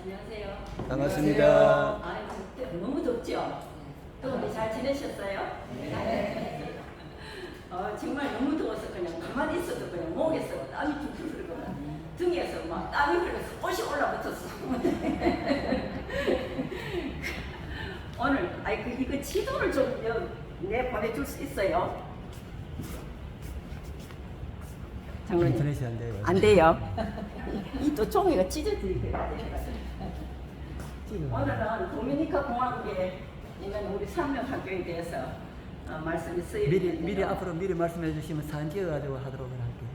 안녕하세요. 반갑습니다. 아, 너무 덥죠? 더운데 잘 지내셨어요? 네. 정말 너무 더워서 그냥 가만히 있어도 그냥 목에서 땀이 뚝뚝 흐르고 등에서 막 땀이 흘러서 옷이 올라붙었어. 오늘 이거 지도를 좀 보내줄 수 있어요? 장로님. 인터넷이 안 돼요. 안 돼요. 이 또 종이가 찢어지게 오늘은 도미니카 공화국에 있는 우리 삼명학교에 대해서 말씀이 쓰여있는데요. 미리 앞으로 미리 말씀해 주시면 사진 찍어가지고 하도록 할게요.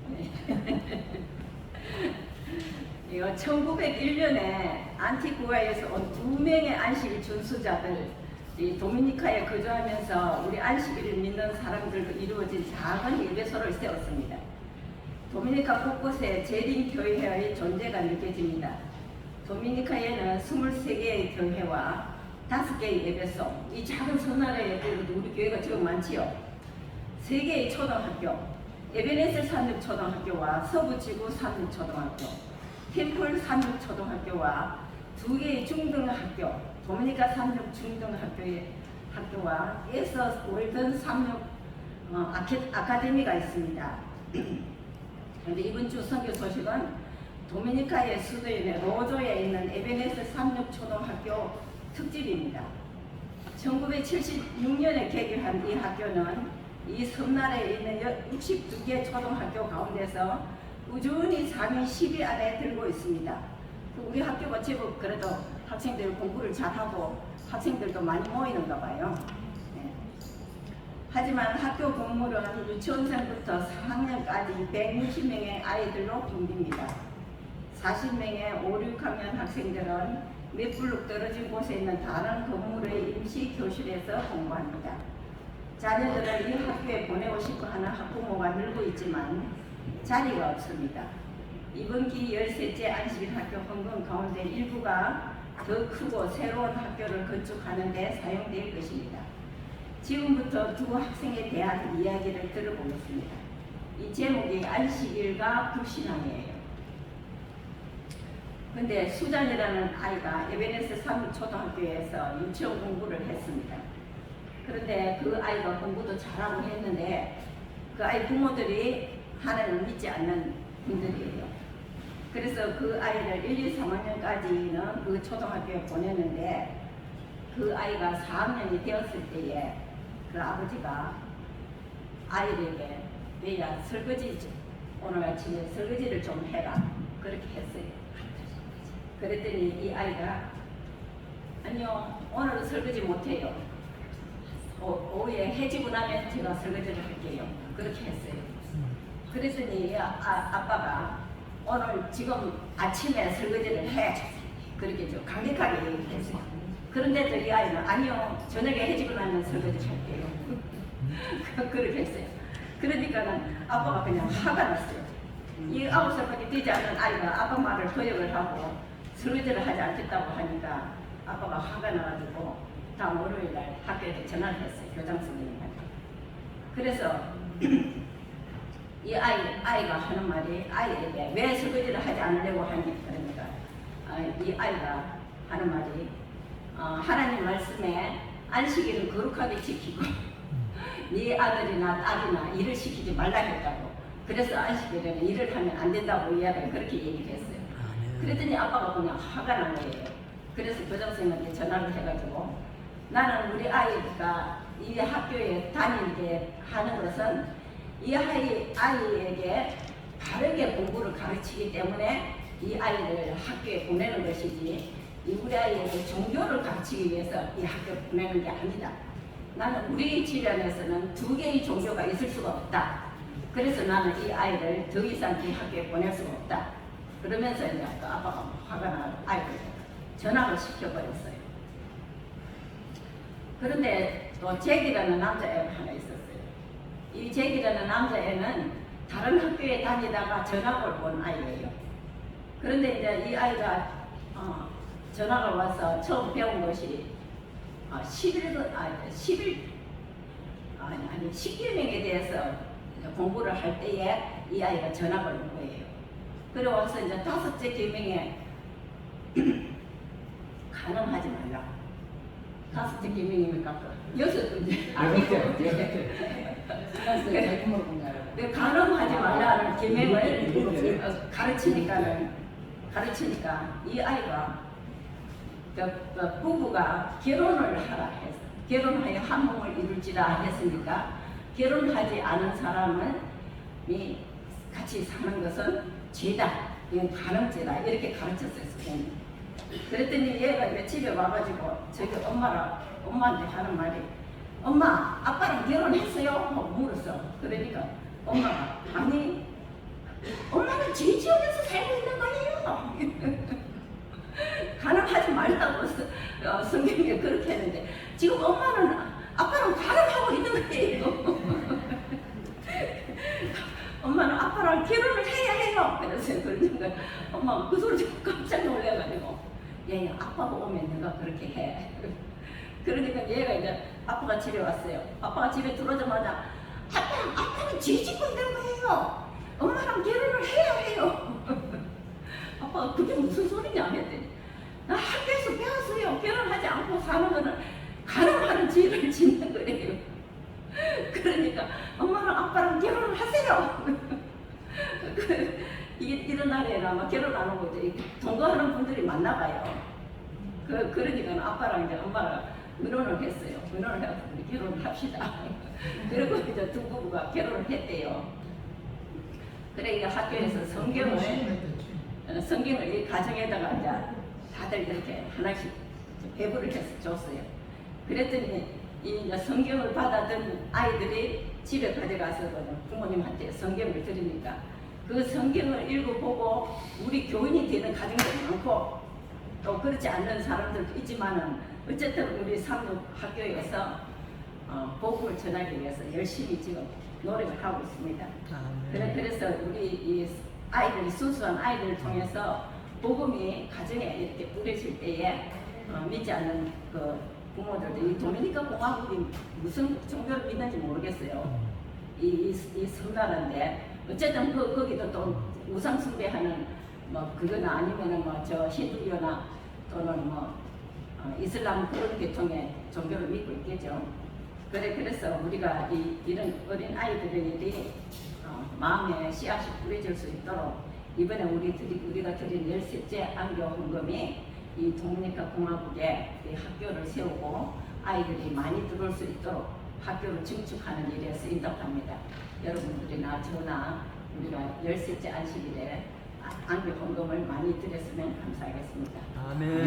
이거 1901년에 안티구아에서 온 2명의 안식일 준수자들, 이 도미니카에 거주하면서 우리 안식일을 믿는 사람들도 이루어진 작은 예배소를 세웠습니다. 도미니카 곳곳에 재림 교회의 존재가 느껴집니다. 도미니카에는 23개의 교회와 5개의 예배소, 이 작은 섬나라에 우리 교회가 지금 많지요. 3개의 초등학교, 에베네셀 삼육초등학교와 서부지구 삼육초등학교, 템플 삼육초등학교와 2개의 중등학교, 도미니카 삼육중등학교와 에서 월든 삼육 아카데미가 있습니다. 그런데 이번 주 선교 소식은 도미니카의 수도인 로조에 있는 에베네셀 삼육초등학교 특집입니다. 1976년에 개교한 이 학교는 이 섬나라에 있는 62개 초등학교 가운데서 꾸준히 상위 10위 안에 들고 있습니다. 우리 학교가 제법 그래도 학생들 공부를 잘하고 학생들도 많이 모이는가 봐요. 네. 하지만 학교 건물은 유치원생부터 4학년까지 160명의 아이들로 붐빕니다. 40명의 5, 6학년 학생들은 몇 블록 떨어진 곳에 있는 다른 건물의 임시 교실에서 공부합니다. 자녀들을 이 학교에 보내고 싶어 하는 학부모가 늘고 있지만 자리가 없습니다. 이번 기 13째 안식일 학교 헌금 가운데 일부가 더 크고 새로운 학교를 건축하는 데 사용될 것입니다. 지금부터 두 학생에 대한 이야기를 들어보겠습니다. 이 제목이 안식일과 불신앙이에요. 근데 수잔이라는 아이가 에베네셀 삼육초등학교에서 유치원 공부를 했습니다. 그런데 그 아이가 공부도 잘하고 했는데 그 아이 부모들이 하나님을 믿지 않는 분들이에요. 그래서 그 아이를 1, 2, 3학년까지는 그 초등학교에 보냈는데 그 아이가 4학년이 되었을 때에 그 아버지가 아이에게 얘야 설거지 오늘 아침에 설거지를 좀 해라 그렇게 했어요. 그랬더니 이 아이가 아니요 오늘은 설거지 못해요. 오후에 해지고 나면 제가 설거지를 할게요. 그렇게 했어요. 그랬더니 아빠가 오늘 지금 아침에 설거지를 해. 그렇게 좀 강력하게 얘기했어요. 그런데도 이 아이는 아니요 저녁에 해지고 나면 설거지 할게요. 그렇게 했어요. 그러니까는 아빠가 그냥 화가 났어요. 이 9살밖에 되지 않은 아이가 아빠 말을 거역을 하고 설거지를 하지 않겠다고 하니까 아빠가 화가 나가지고 다음 월요일날 학교에 전화를 했어요. 교장 선생님한테. 그래서 이 아이가 하는 말이 아이에게 왜 설거지를 하지 않으려고 하니 그러니까 이 아이가 하는 말이 하나님 말씀에 안식일은 거룩하게 지키고 네 아들이나 딸이나 일을 시키지 말라 했다고. 그래서 안식일에는 일을 하면 안 된다고 이야기를 그렇게 얘기를 했어요. 그랬더니 아빠가 그냥 화가 난 거예요. 그래서 교장선생님한테 전화를 해가지고 나는 우리 아이가 이 학교에 다니게 하는 것은 이 아이에게 바르게 공부를 가르치기 때문에 이 아이를 학교에 보내는 것이지 우리 아이에게 종교를 가르치기 위해서 이 학교에 보내는 게 아니다. 나는 우리 집안에서는 2개의 종교가 있을 수가 없다. 그래서 나는 이 아이를 더 이상 이 학교에 보낼 수가 없다. 그러면서 이제 아빠가 화가 나서 아이를 전학을 시켜버렸어요. 그런데 또 잭이라는 남자애가 하나 있었어요. 이 잭이라는 남자애는 다른 학교에 다니다가 전학을 온 아이예요. 그런데 이제 이 아이가 전학을 와서 처음 배운 것이 10계명에 대해서 공부를 할 때에 이 아이가 전학을 온 거예요. 그러고서 이제 5째 계명에 가늠하지 말라. 5째 계명입니까? 6번째. 가늠하지 말라는 계명을 가르치니까 이 아이가 그 부부가 결혼을 하라 해서 결혼하여 한 몸을 이룰지라 했으니까 결혼하지 않은 사람은 이 같이 사는 것은 죄다. 이건 가늠죄다. 이렇게 가르쳤어요. 선생님. 그랬더니 얘가 이제 집에 와가지고 저기 엄마한테 하는 말이 엄마 아빠랑 결혼했어요? 하고 물었어. 그러니까 엄마가 아니 엄마는 죄 지역에서 살고 있는 거예요. 가늠하지 말라고 성경에 그렇게 했는데 지금 엄마는 아빠랑 가늠하고 있는 거예요. 엄마는 아빠랑 결혼을 해야 해요. 그래서 그러니까 엄마가 그 소리 듣고 깜짝 놀래가지고 얘 아빠가 오면 내가 그렇게 해. 그러니까 얘가 이제 아빠가 집에 왔어요. 아빠가 집에 들어오자마자 아빠는 죄 짓고 있는 거예요. 엄마랑 결혼을 해야 해요. 아빠가 그게 무슨 소리냐 했더니 나 학교에서 배웠어요. 결혼하지 않고 사는 거는 가늠하는 죄를 짓는 거예요. 그러니까 엄마랑 아빠랑 결혼을 하세요. 이런 날에는 아마 결혼 안 하고 이제 동거하는 분들이 많나 봐요. 그러니까 아빠랑 이제 엄마가 의논을 했어요. 의논을 해서 결혼을 합시다. 그리고 이제 두 부부가 결혼을 했대요. 그래 이제 학교에서 성경을 이 가정에다가 이제 다들 이렇게 하나씩 배부를 해서 줬어요. 그랬더니 이 성경을 받아든 아이들이 집에 가져가서 부모님한테 성경을 드리니까 그 성경을 읽어보고 우리 교인이 되는 가정도 많고 또 그렇지 않는 사람들도 있지만은 어쨌든 우리 삼육학교에서 복음을 전하기 위해서 열심히 지금 노력을 하고 있습니다. 그래서 우리 이 아이들이 순수한 아이들을 통해서 복음이 가정에 이렇게 뿌려질 때에 믿지 않는 그 부모들도 이 도미니카 공화국이 무슨 종교를 믿는지 모르겠어요. 이 섬나라인데 어쨌든 거기도 또 우상 숭배하는 뭐 그거나 아니면은 뭐 저 힌두교나 또는 뭐 이슬람 그런 계통의 종교를 믿고 있겠죠. 그래서 우리가 이런 어린 아이들이 마음에 씨앗이 뿌려질 수 있도록 이번에 우리가 드린 13째 안교 헌금이 이 도미니카 공화국에 이 학교를 세우고 아이들이 많이 들어올 수 있도록 학교를 증축하는 일에 쓰인답니다. 여러분들이나 저나 우리가 13째 안식일에 안교 헌금을 많이 드렸으면 감사하겠습니다. 아멘.